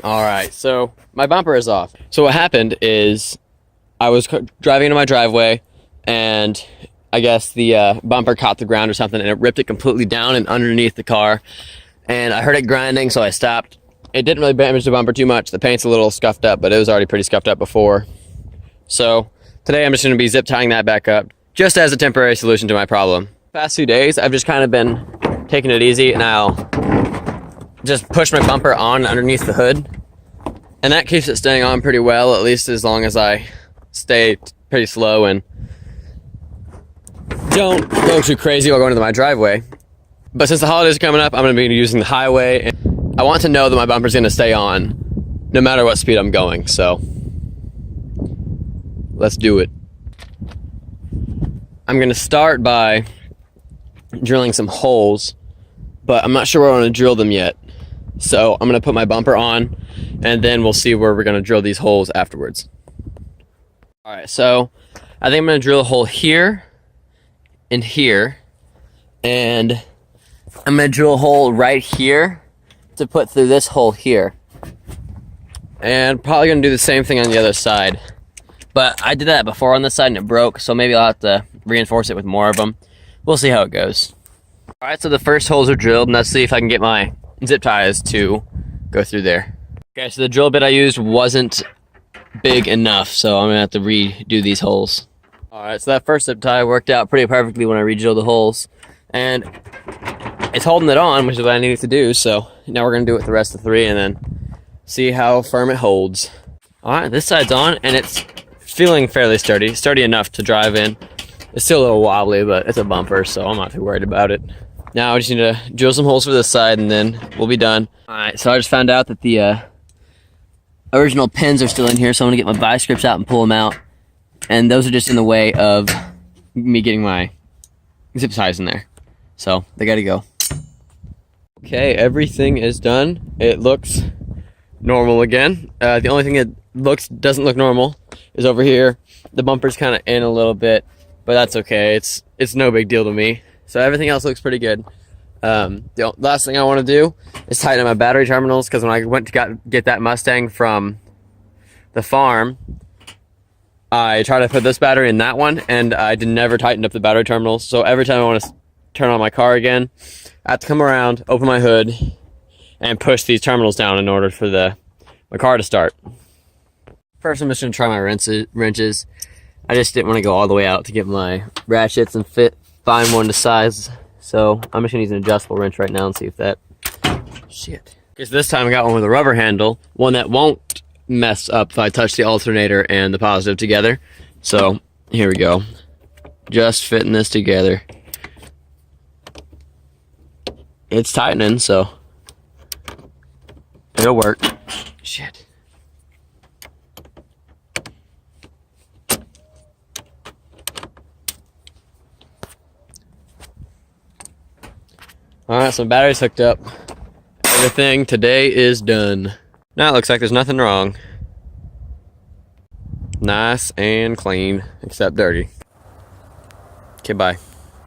All right, so my bumper is off. So what happened is I was driving into my driveway, and I guess the bumper caught the ground or something, and it ripped it completely down and underneath the car. And I heard it grinding, so I stopped. It didn't really damage the bumper too much. The paint's a little scuffed up, but it was already pretty scuffed up before. So today I'm just going to be zip tying that back up, just as a temporary solution to my problem. Past few days, I've just kind of been taking it easy, and I'll just push my bumper on underneath the hood. And that keeps it staying on pretty well, at least as long as I stay pretty slow and don't go too crazy while going into my driveway. But since the holidays are coming up, I'm going to be using the highway, and I want to know that my bumper's going to stay on no matter what speed I'm going, so let's do it. I'm going to start by drilling some holes, but I'm not sure where I want to drill them yet. So I'm going to put my bumper on, and then we'll see where we're going to drill these holes afterwards. Alright, so I think I'm going to drill a hole here and here, and I'm going to drill a hole right here to put through this hole here. And probably going to do the same thing on the other side. But I did that before on this side and it broke, so maybe I'll have to reinforce it with more of them. We'll see how it goes. Alright, so the first holes are drilled, and let's see if I can get my zip ties to go through there. Okay, so the drill bit I used wasn't big enough, so I'm going to have to redo these holes. Alright, so that first zip tie worked out pretty perfectly when I re-drilled the holes. And it's holding it on, which is what I needed to do, so now we're going to do it with the rest of three and then see how firm it holds. Alright, this side's on, and it's feeling fairly sturdy. Sturdy enough to drive in. It's still a little wobbly, but it's a bumper, so I'm not too worried about it. Now I just need to drill some holes for this side, and then we'll be done. Alright, so I just found out that the original pins are still in here, so I'm going to get my vice grips out and pull them out. And those are just in the way of me getting my zip ties in there. So they got to go. Okay, everything is done. It looks normal again. The only thing that doesn't look normal is over here. The bumper's kind of in a little bit, but that's okay. It's no big deal to me. So everything else looks pretty good. The last thing I want to do is tighten up my battery terminals, because when I went to get that Mustang from the farm, I tried to put this battery in that one, and I never tightened up the battery terminals. So every time I want to turn on my car again, I have to come around, open my hood, and push these terminals down in order for my car to start. First, I'm just going to try my wrenches. I just didn't want to go all the way out to get my ratchets and find one to size. So I'm just going to use an adjustable wrench right now and see if that... Shit. Because this time I got one with a rubber handle, one that won't mess up if I touch the alternator and the positive together. So here we go. Just fitting this together. It's tightening, so it'll work. Shit. Alright, so battery's hooked up. Everything today is done. Now it looks like there's nothing wrong. Nice and clean, except dirty. Okay, bye.